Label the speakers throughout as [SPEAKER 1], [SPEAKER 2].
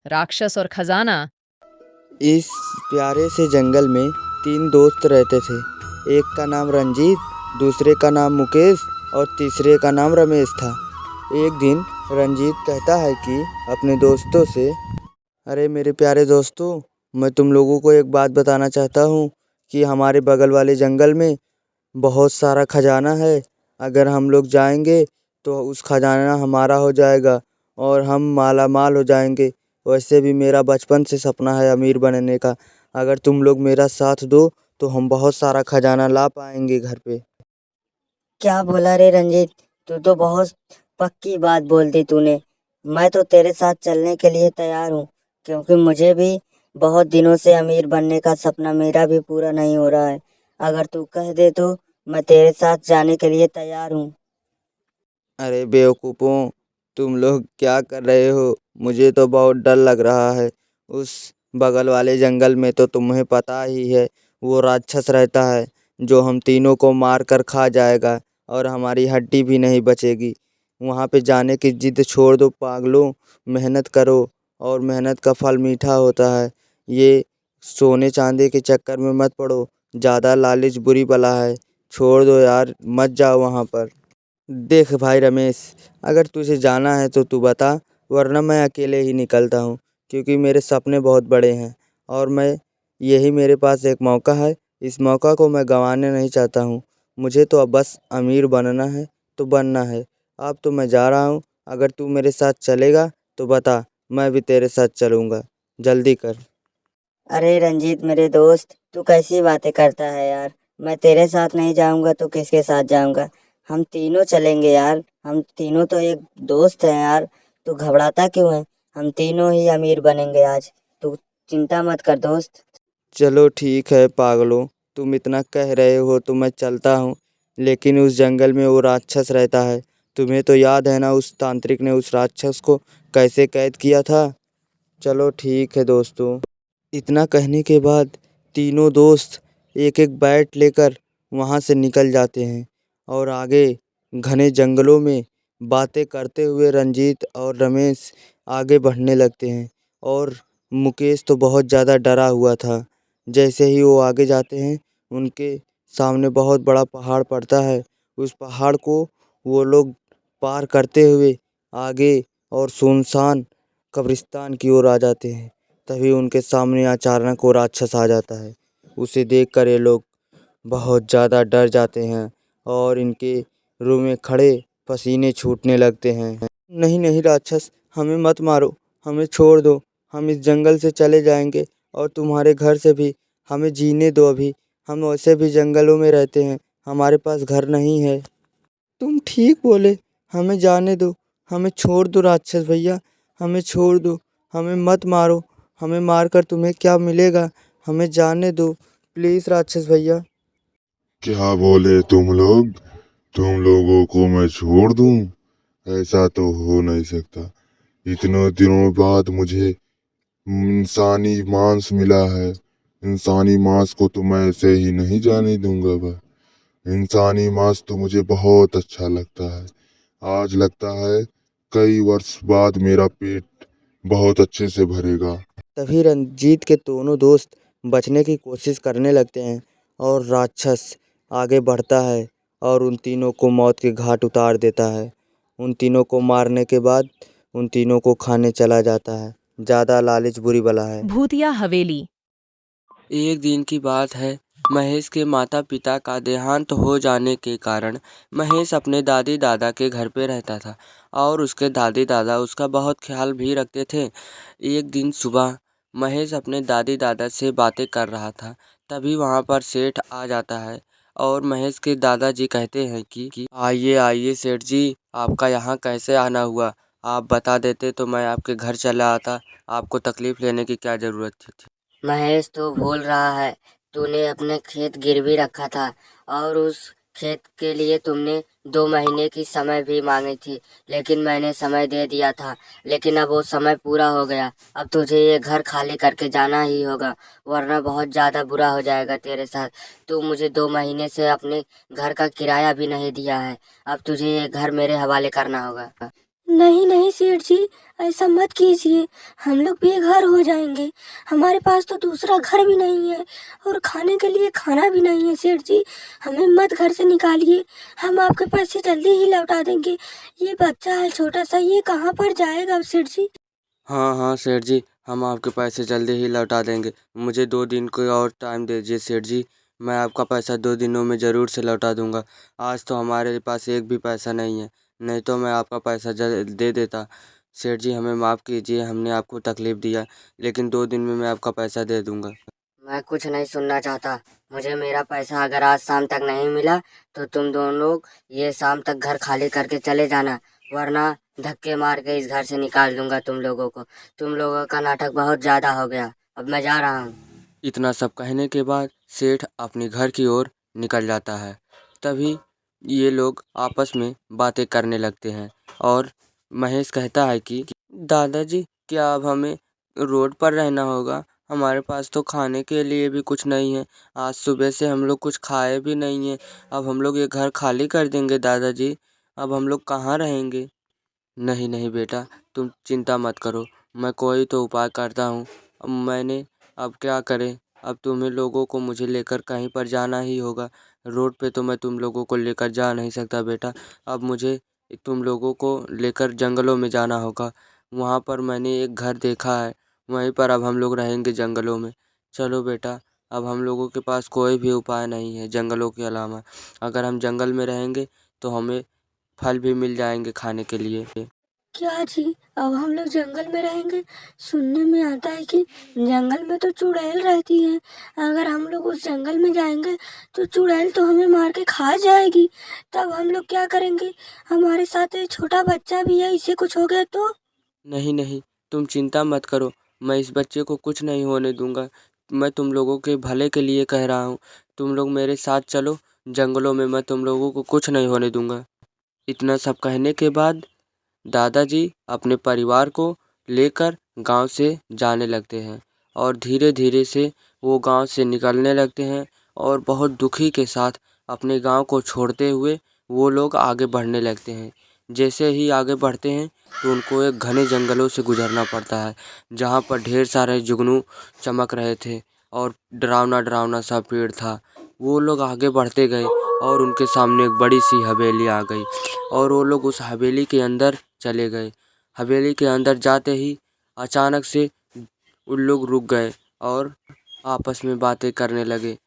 [SPEAKER 1] राक्षस और खजाना।
[SPEAKER 2] इस प्यारे से जंगल में 3 दोस्त रहते थे। एक का नाम रंजीत, दूसरे का नाम मुकेश और तीसरे का नाम रमेश था। एक दिन रंजीत कहता है कि अपने दोस्तों से, अरे मेरे प्यारे दोस्तों, मैं तुम लोगों को एक बात बताना चाहता हूँ कि हमारे बगल वाले जंगल में बहुत सारा खजाना है। अगर हम लोग जाएंगे तो उस खजाना हमारा हो जाएगा और हम माला माल हो जाएंगे। वैसे भी मेरा बचपन से सपना है अमीर बनने का। अगर तुम लोग मेरा साथ दो तो हम बहुत सारा खजाना ला पाएंगे घर पे।
[SPEAKER 3] क्या बोला रे रंजीत? तू तो बहुत पक्की बात बोल दी तूने। मैं तो तेरे साथ चलने के लिए तैयार हूँ, क्योंकि मुझे भी बहुत दिनों से अमीर बनने का सपना मेरा भी पूरा नहीं हो रहा है। अगर तू कह दे तो मैं तेरे साथ जाने के लिए तैयार हूँ।
[SPEAKER 2] अरे बेवकूफ़ों, तुम लोग क्या कर रहे हो? मुझे तो बहुत डर लग रहा है। उस बगल वाले जंगल में तो तुम्हें पता ही है, वो राक्षस रहता है जो हम तीनों को मार कर खा जाएगा और हमारी हड्डी भी नहीं बचेगी। वहाँ पे जाने की जिद छोड़ दो पागलों, मेहनत करो और मेहनत का फल मीठा होता है। ये सोने चांदी के चक्कर में मत पड़ो, ज़्यादा लालच बुरी बला है। छोड़ दो यार, मत जाओ वहाँ पर। देख भाई रमेश, अगर तुझे जाना है तो तू बता, वरना मैं अकेले ही निकलता हूँ, क्योंकि मेरे सपने बहुत बड़े हैं और यही मेरे पास एक मौका है। इस मौका को मैं गंवाने नहीं चाहता हूँ। मुझे तो अब बस अमीर बनना है तो बनना है। अब तो मैं जा रहा हूँ। अगर तू मेरे साथ चलेगा तो बता, मैं भी तेरे साथ चलूँगा। जल्दी कर।
[SPEAKER 3] अरे रंजीत मेरे दोस्त, तू कैसी बातें करता है यार? मैं तेरे साथ नहीं जाऊंगा तो किसके साथ जाऊंगा? हम तीनों चलेंगे यार। हम तीनों तो एक दोस्त हैं यार। तू घबराता क्यों है? हम तीनों ही अमीर बनेंगे आज। तू चिंता मत कर दोस्त।
[SPEAKER 2] चलो ठीक है पागलों, तुम इतना कह रहे हो तो मैं चलता हूँ। लेकिन उस जंगल में वो राक्षस रहता है। तुम्हें तो याद है ना, उस तांत्रिक ने उस राक्षस को कैसे कैद किया था। चलो ठीक है दोस्तों। इतना कहने के बाद तीनों दोस्त एक एक बैट लेकर वहाँ से निकल जाते हैं और आगे घने जंगलों में बातें करते हुए रंजीत और रमेश आगे बढ़ने लगते हैं। और मुकेश तो बहुत ज़्यादा डरा हुआ था। जैसे ही वो आगे जाते हैं, उनके सामने बहुत बड़ा पहाड़ पड़ता है। उस पहाड़ को वो लोग पार करते हुए आगे और सुनसान कब्रिस्तान की ओर आ जाते हैं। तभी उनके सामने अचानक वो राक्षस आ जाता है। उसे देखकर ये लोग बहुत ज़्यादा डर जाते हैं और इनके रूह में खड़े पसीने छूटने लगते हैं। नहीं नहीं राक्षस, हमें मत मारो, हमें छोड़ दो। हम इस जंगल से चले जाएंगे और तुम्हारे घर से भी हमें जीने दो अभी। हम वैसे भी जंगलों में रहते हैं, हमारे पास घर नहीं है। तुम ठीक बोले, हमें जाने दो। हमें छोड़ दो राक्षस भैया, हमें छोड़ दो। हमें मत मारो, हमें मारकर तुम्हें क्या मिलेगा? हमें जाने दो प्लीज़ राक्षस भैया।
[SPEAKER 4] क्या बोले तुम लोग? तुम लोगों को मैं छोड़ दूं? ऐसा तो हो नहीं सकता। इतने दिनों बाद मुझे इंसानी मांस मिला है। इंसानी मांस को तो मैं ऐसे ही नहीं जाने दूंगा। वह इंसानी मांस तो मुझे बहुत अच्छा लगता है। आज लगता है कई वर्ष बाद मेरा पेट बहुत अच्छे से भरेगा।
[SPEAKER 2] तभी रंजीत के दोनों दोस्त बचने की कोशिश करने लगते हैं और राक्षस आगे बढ़ता है और उन तीनों को मौत के घाट उतार देता है। उन तीनों को मारने के बाद उन तीनों को खाने चला जाता है। ज़्यादा लालच बुरी बला है।
[SPEAKER 1] भूतिया हवेली।
[SPEAKER 5] एक दिन की बात है। महेश के माता पिता का देहांत हो जाने के कारण महेश अपने दादी दादा के घर पे रहता था और उसके दादी दादा उसका बहुत ख्याल भी रखते थे। एक दिन सुबह महेश अपने दादी दादा से बातें कर रहा था, तभी वहाँ पर सेठ आ जाता है और महेश के दादाजी कहते हैं कि आइए आइए सेठ जी, आपका यहाँ कैसे आना हुआ? आप बता देते तो मैं आपके घर चला आता। आपको तकलीफ लेने की क्या ज़रूरत थी?
[SPEAKER 3] महेश तो भूल रहा है। तूने अपने खेत गिरवी रखा था और उस खेत के लिए तुमने 2 महीने की समय भी मांगी थी, लेकिन मैंने समय दे दिया था। लेकिन अब वो समय पूरा हो गया। अब तुझे ये घर खाली करके जाना ही होगा, वरना बहुत ज़्यादा बुरा हो जाएगा तेरे साथ। तू मुझे 2 महीने से अपने घर का किराया भी नहीं दिया है। अब तुझे ये घर मेरे हवाले करना होगा।
[SPEAKER 6] नहीं नहीं सेठ जी, ऐसा मत कीजिए। हम लोग बेघर हो जाएंगे। हमारे पास तो दूसरा घर भी नहीं है और खाने के लिए खाना भी नहीं है। सेठ जी, हमें मत घर से निकालिए। हम आपके पैसे जल्दी ही लौटा देंगे। ये बच्चा है छोटा सा, ये कहाँ पर जाएगा सेठ जी?
[SPEAKER 5] हाँ हाँ सेठ जी, हम आपके पैसे जल्दी ही लौटा देंगे। मुझे 2 दिन को और टाइम दीजिए सेठ जी। मैं आपका पैसा 2 दिनों में ज़रूर से लौटा दूंगा। आज तो हमारे पास एक भी पैसा नहीं है, नहीं तो मैं आपका पैसा दे देता। सेठ जी हमें माफ़ कीजिए, हमने आपको तकलीफ़ दिया, लेकिन 2 दिन में मैं आपका पैसा दे दूंगा।
[SPEAKER 3] मैं कुछ नहीं सुनना चाहता। मुझे मेरा पैसा अगर आज शाम तक नहीं मिला तो तुम दोनों लोग ये शाम तक घर खाली करके चले जाना, वरना धक्के मार के इस घर से निकाल दूंगा तुम लोगों को। तुम लोगों का नाटक बहुत ज़्यादा हो गया। अब मैं जा रहा हूँ।
[SPEAKER 5] इतना सब कहने के बाद सेठ अपने घर की ओर निकल जाता है। तभी ये लोग आपस में बातें करने लगते हैं और महेश कहता है कि दादाजी, क्या अब हमें रोड पर रहना होगा? हमारे पास तो खाने के लिए भी कुछ नहीं है। आज सुबह से हम लोग कुछ खाए भी नहीं हैं। अब हम लोग ये घर खाली कर देंगे दादाजी। अब हम लोग कहाँ रहेंगे? नहीं नहीं बेटा, तुम चिंता मत करो, मैं कोई तो उपाय करता हूँ। अब क्या करें? अब तुम्हें लोगों को मुझे लेकर कहीं पर जाना ही होगा। रोड पे तो मैं तुम लोगों को लेकर जा नहीं सकता बेटा। अब मुझे तुम लोगों को लेकर जंगलों में जाना होगा। वहाँ पर मैंने एक घर देखा है, वहीं पर अब हम लोग रहेंगे जंगलों में। चलो बेटा, अब हम लोगों के पास कोई भी उपाय नहीं है जंगलों के अलावा। अगर हम जंगल में रहेंगे तो हमें फल भी मिल जाएंगे खाने के लिए।
[SPEAKER 6] क्या जी, अब हम लोग जंगल में रहेंगे? सुनने में आता है कि जंगल में तो चुड़ैल रहती है। अगर हम लोग उस जंगल में जाएंगे तो चुड़ैल तो हमें मार के खा जाएगी। तब हम लोग क्या करेंगे? हमारे साथ एक छोटा बच्चा भी है, इसे कुछ हो गया तो?
[SPEAKER 5] नहीं नहीं, तुम चिंता मत करो, मैं इस बच्चे को कुछ नहीं होने दूंगा। मैं तुम लोगों के भले के लिए कह रहा हूँ। तुम लोग मेरे साथ चलो जंगलों में, मैं तुम लोगों को कुछ नहीं होने दूंगा। इतना सब कहने के बाद दादाजी अपने परिवार को लेकर गांव से जाने लगते हैं और धीरे धीरे से वो गांव से निकलने लगते हैं और बहुत दुखी के साथ अपने गांव को छोड़ते हुए वो लोग आगे बढ़ने लगते हैं। जैसे ही आगे बढ़ते हैं तो उनको एक घने जंगलों से गुजरना पड़ता है, जहाँ पर ढेर सारे जुगनू चमक रहे थे और डरावना डरावना सा पेड़ था। वो लोग आगे बढ़ते गए और उनके सामने एक बड़ी सी हवेली आ गई और वो लोग उस हवेली के अंदर चले गए। हवेली के अंदर जाते ही अचानक से उन लोग रुक गए और आपस में बातें करने लगे।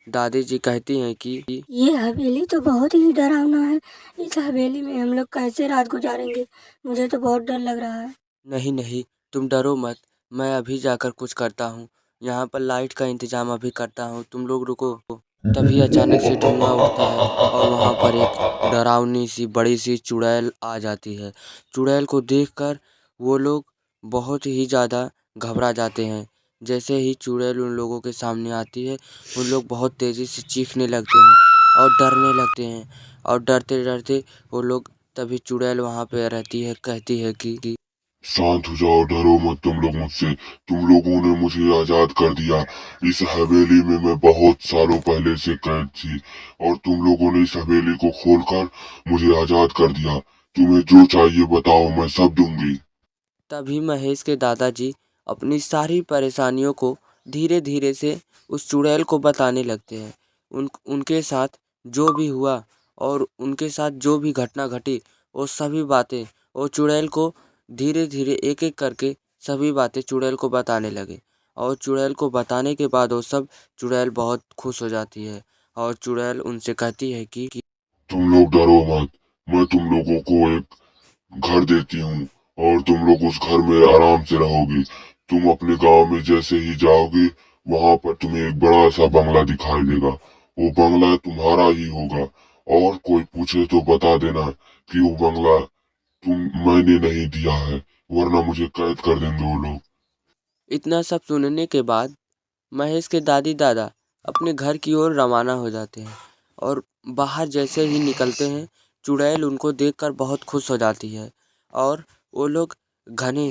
[SPEAKER 5] दादी जी कहती हैं कि
[SPEAKER 6] ये हवेली तो बहुत ही डरावना है। इस हवेली में हम लोग कैसे रात गुजारेंगे? मुझे तो बहुत डर लग रहा है।
[SPEAKER 5] नहीं नहीं, तुम डरो मत, मैं अभी जाकर कुछ करता हूँ। यहाँ पर लाइट का इंतजाम अभी करता हूँ, तुम लोग रुको। तभी अचानक से धुआं उठता है और वहाँ पर एक डरावनी सी बड़ी सी चुड़ैल आ जाती है। चुड़ैल को देखकर वो लोग बहुत ही ज़्यादा घबरा जाते हैं। जैसे ही चुड़ैल उन लोगों के सामने आती है, उन लोग बहुत तेज़ी से चीखने लगते हैं और डरने लगते हैं। और डरते डरते वो लोग, तभी चुड़ैल वहाँ पे रहती है, कहती है कि
[SPEAKER 4] शांत हो जाओ, डरो मत तुम लोग मुझसे। तुम लोगों ने मुझे आजाद कर दिया। इस हवेली में मैं बहुत सालों पहले से कैद थी और तुम लोगों ने इस हवेली को खोलकर मुझे आजाद कर दिया। तुम्हें जो चाहिए बताओ, मैं सब दूंगी।
[SPEAKER 5] तभी महेश के दादाजी अपनी सारी परेशानियों को धीरे धीरे से उस चुड़ैल को बताने लगते हैं। उनके साथ जो भी हुआ और उनके साथ जो भी घटना घटी, वो सभी बातें वो चुड़ैल को धीरे धीरे एक एक करके सभी बातें चुड़ैल को बताने लगे। और चुड़ैल को बताने के बाद वो सब, चुड़ैल बहुत खुश हो जाती है और चुड़ैल उनसे कहती है कि
[SPEAKER 4] तुम लोग डरो मत, मैं तुम लोगों को एक घर देती हूँ और तुम लोग उस घर में आराम से रहोगे। तुम अपने गांव में जैसे ही जाओगे, वहां पर तुम्हें एक बड़ा सा बंगला दिखाई देगा। वो बंगला तुम्हारा ही होगा और कोई पूछे तो बता देना कि वो बंगला मैंने नहीं दिया है, वरना मुझे कैद कर देंगे वो लोग।
[SPEAKER 5] इतना सब सुनने के बाद महेश के दादी दादा अपने घर की ओर रवाना हो जाते हैं और बाहर जैसे ही निकलते हैं, चुड़ैल उनको देखकर बहुत खुश हो जाती है और वो लोग घने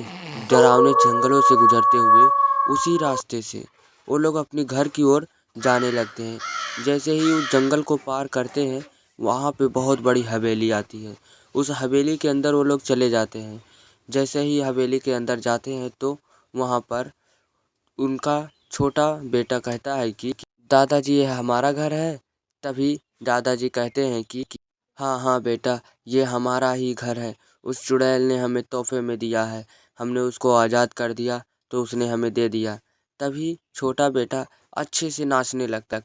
[SPEAKER 5] डरावने जंगलों से गुजरते हुए उसी रास्ते से वो लोग अपने घर की ओर जाने लगते हैं। जैसे ही उस जंगल को पार करते हैं, वहाँ पे बहुत बड़ी हवेली आती है। उस हवेली के अंदर वो लोग चले जाते हैं। जैसे ही हवेली के अंदर जाते हैं तो वहाँ पर उनका छोटा बेटा कहता है कि दादाजी ये हमारा घर है। तभी दादाजी कहते हैं कि हाँ हाँ बेटा, ये हमारा ही घर है। उस चुड़ैल ने हमें तोहफे में दिया है, हमने उसको आज़ाद कर दिया तो उसने हमें दे दिया। तभी छोटा बेटा अच्छे से नाचने लगता है।